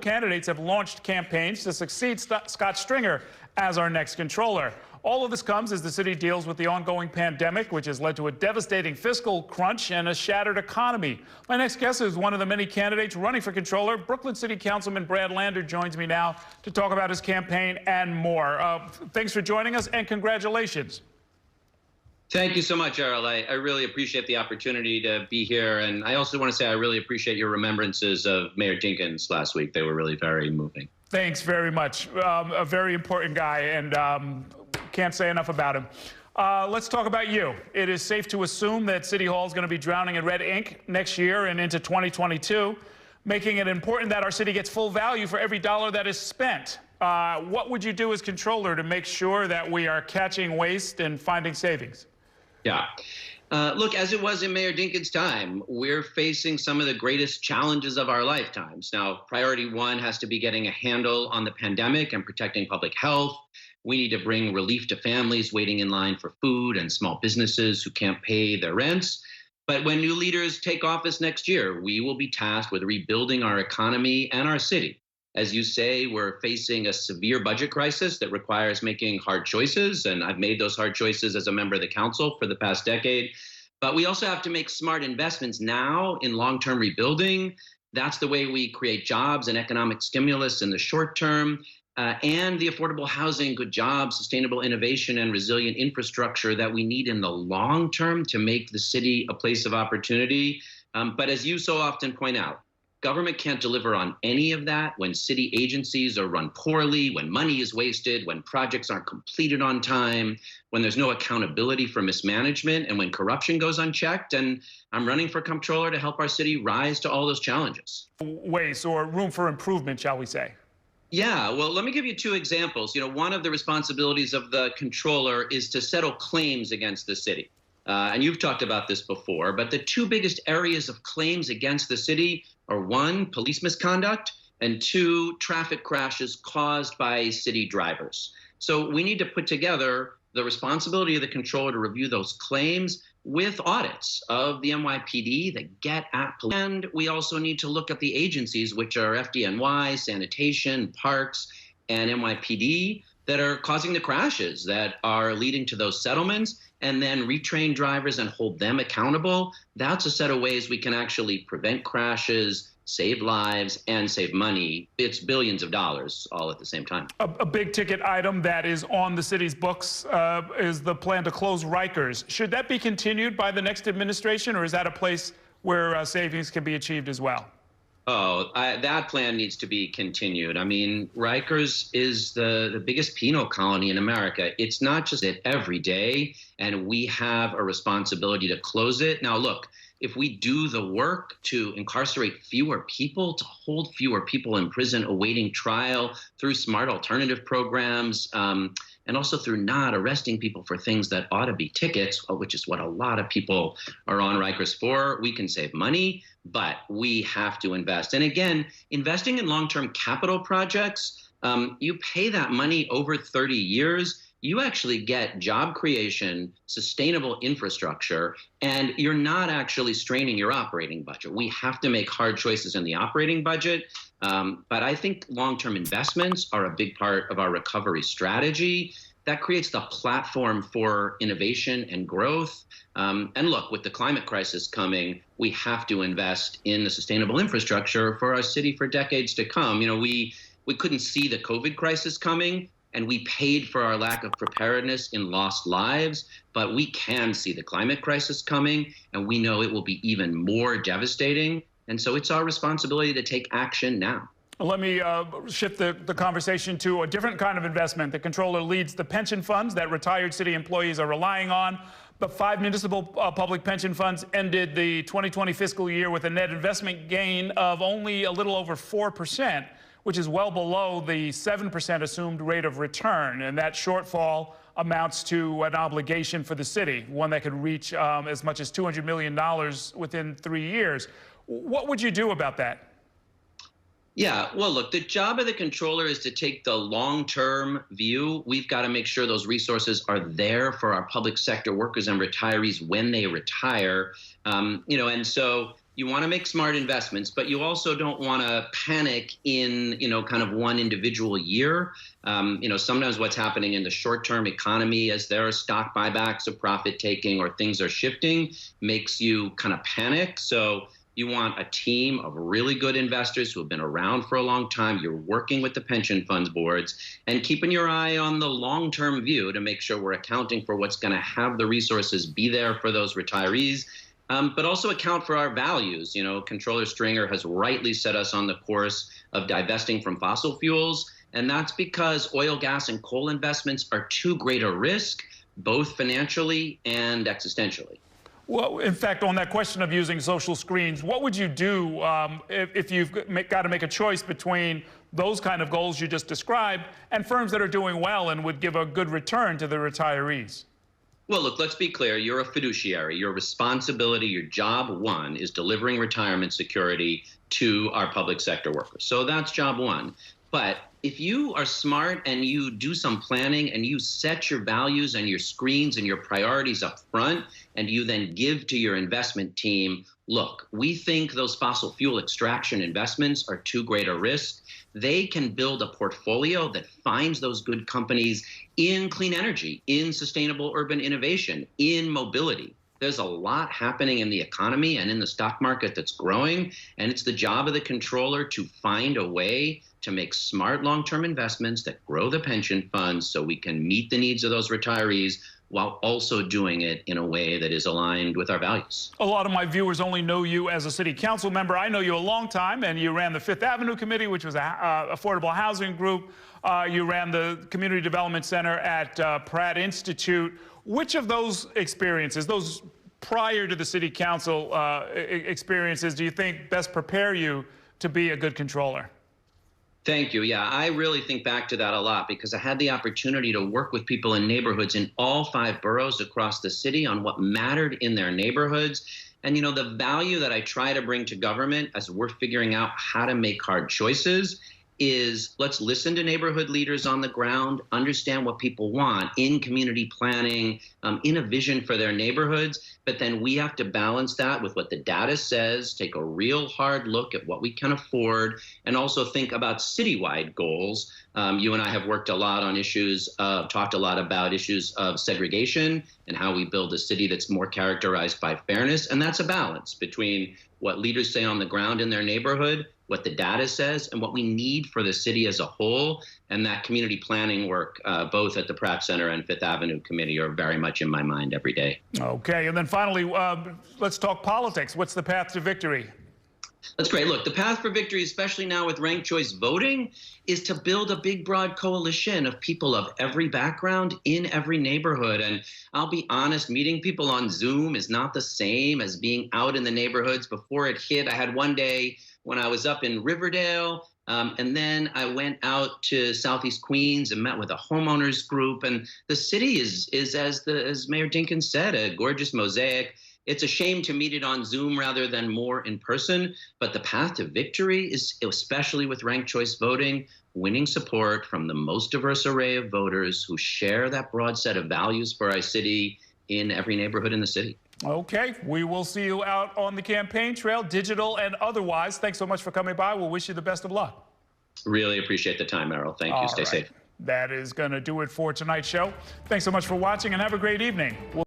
Candidates have launched campaigns to succeed Scott Stringer as our next controller. All of this comes as the city deals with the ongoing pandemic, which has led to a devastating fiscal crunch and a shattered economy. My next guest is one of the many candidates running for controller. Brooklyn City Councilman Brad Lander joins me now to talk about his campaign and more. Thanks for joining us and congratulations. Thank you so much, Errol. I really appreciate the opportunity to be here. And I also want to say I really appreciate your remembrances of Mayor Dinkins last week. They were really very moving. Thanks very much. A very important guy, and can't say enough about him. Let's talk about you. It is safe to assume that City Hall is going to be drowning in red ink next year and into 2022, making it important that our city gets full value for every dollar that is spent. What would you do as controller to make sure that we are catching waste and finding savings? Yeah. Look, as it was in Mayor Dinkins' time, we're facing some of the greatest challenges of our lifetimes. Now, priority one has to be getting a handle on the pandemic and protecting public health. We need to bring relief to families waiting in line for food and small businesses who can't pay their rents. But when new leaders take office next year, we will be tasked with rebuilding our economy and our city. As you say, we're facing a severe budget crisis that requires making hard choices, and I've made those hard choices as a member of the council for the past decade. But we also have to make smart investments now in long-term rebuilding. That's the way we create jobs and economic stimulus in the short term, and the affordable housing, good jobs, sustainable innovation, and resilient infrastructure that we need in the long term to make the city a place of opportunity. But as you so often point out, government can't deliver on any of that when city agencies are run poorly, when money is wasted, when projects aren't completed on time, when there's no accountability for mismanagement, and when corruption goes unchecked. And I'm running for comptroller to help our city rise to all those challenges. Waste or room for improvement, shall we say? Yeah, well, let me give you two examples. One of the responsibilities of the controller is to settle claims against the city. And you've talked about this before, but the two biggest areas of claims against the city are one, police misconduct, and two, traffic crashes caused by city drivers. So we need to put together the responsibility of the controller to review those claims with audits of the NYPD that get at police. And we also need to look at the agencies, which are FDNY, sanitation, parks, and NYPD, that are causing the crashes that are leading to those settlements, and then retrain drivers and hold them accountable. That's a set of ways we can actually prevent crashes, save lives, and save money. It's billions of dollars all at the same time. A big ticket item that is on the city's books is the plan to close Rikers. Should that be continued by the next administration, or is that a place where savings can be achieved as well? Oh, that plan needs to be continued. I mean, Rikers is the biggest penal colony in America. It's not just it every day, and we have a responsibility to close it. Now, look, if we do the work to incarcerate fewer people, to hold fewer people in prison awaiting trial through smart alternative programs, and also through not arresting people for things that ought to be tickets, which is what a lot of people are on Rikers for, we can save money, but we have to invest. And again, investing in long-term capital projects, you pay that money over 30 years, you actually get job creation, sustainable infrastructure, and you're not actually straining your operating budget. We have to make hard choices in the operating budget, but I think long-term investments are a big part of our recovery strategy. That creates the platform for innovation and growth. And look, with the climate crisis coming, we have to invest in the sustainable infrastructure for our city for decades to come. We couldn't see the COVID crisis coming, and we paid for our lack of preparedness in lost lives, but we can see the climate crisis coming, and we know it will be even more devastating. And so it's our responsibility to take action now. Let me shift the conversation to a different kind of investment. The controller leads the pension funds that retired city employees are relying on. The 5 municipal public pension funds ended the 2020 fiscal year with a net investment gain of only a little over 4%, which is well below the 7% assumed rate of return. And that shortfall amounts to an obligation for the city, one that could reach as much as $200 million within 3 years. What would you do about that? Yeah, well, look, the job of the controller is to take the long-term view. We've got to make sure those resources are there for our public sector workers and retirees when they retire. And so you want to make smart investments, but you also don't want to panic in, kind of one individual year. Sometimes what's happening in the short-term economy as there are stock buybacks or profit taking or things are shifting makes you kind of panic. So you want a team of really good investors who have been around for a long time. You're working with the pension funds boards and keeping your eye on the long-term view to make sure we're accounting for what's going to have the resources be there for those retirees. But also account for our values. Comptroller Stringer has rightly set us on the course of divesting from fossil fuels, and that's because oil, gas, and coal investments are too great a risk, both financially and existentially. Well, in fact, on that question of using social screens, what would you do if you've got to make a choice between those kind of goals you just described and firms that are doing well and would give a good return to the retirees? Well, look, let's be clear. You're a fiduciary. Your responsibility, your job one, is delivering retirement security to our public sector workers. So that's job one. But if you are smart and you do some planning and you set your values and your screens and your priorities up front, and you then give to your investment team, look, we think those fossil fuel extraction investments are too great a risk. They can build a portfolio that finds those good companies in clean energy, in sustainable urban innovation, in mobility. There's a lot happening in the economy and in the stock market that's growing, and it's the job of the controller to find a way to make smart long-term investments that grow the pension funds so we can meet the needs of those retirees while also doing it in a way that is aligned with our values. A lot of my viewers only know you as a city council member. I know you a long time, and you ran the Fifth Avenue Committee, which was an affordable housing group. You ran the Community Development Center at Pratt Institute. Which of those experiences, those prior to the city council experiences, do you think best prepare you to be a good controller? Thank you. Yeah, I really think back to that a lot because I had the opportunity to work with people in neighborhoods in all 5 boroughs across the city on what mattered in their neighborhoods. And, the value that I try to bring to government as we're figuring out how to make hard choices is let's listen to neighborhood leaders on the ground, understand what people want in community planning, in a vision for their neighborhoods. But then we have to balance that with what the data says, take a real hard look at what we can afford, and also think about citywide goals. You and I have worked a lot on issues, talked a lot about issues of segregation and how we build a city that's more characterized by fairness. And that's a balance between what leaders say on the ground in their neighborhood, what the data says, and what we need for the city as a whole. And that community planning work, both at the Pratt Center and Fifth Avenue Committee, are very much in my mind every day. Okay, and then finally, let's talk politics. What's the path to victory? That's great. Look, the path for victory, especially now with ranked choice voting, is to build a big, broad coalition of people of every background in every neighborhood. And I'll be honest, meeting people on Zoom is not the same as being out in the neighborhoods. Before it hit, I had one day when I was up in Riverdale, and then I went out to Southeast Queens and met with a homeowners group. And the city is as Mayor Dinkins said, a gorgeous mosaic. It's a shame to meet it on Zoom rather than more in person, but the path to victory is, especially with ranked choice voting, winning support from the most diverse array of voters who share that broad set of values for our city in every neighborhood in the city. Okay, we will see you out on the campaign trail, digital and otherwise. Thanks so much for coming by. We'll wish you the best of luck. Really appreciate the time, Errol. Thank you. Stay safe. That is going to do it for tonight's show. Thanks so much for watching and have a great evening.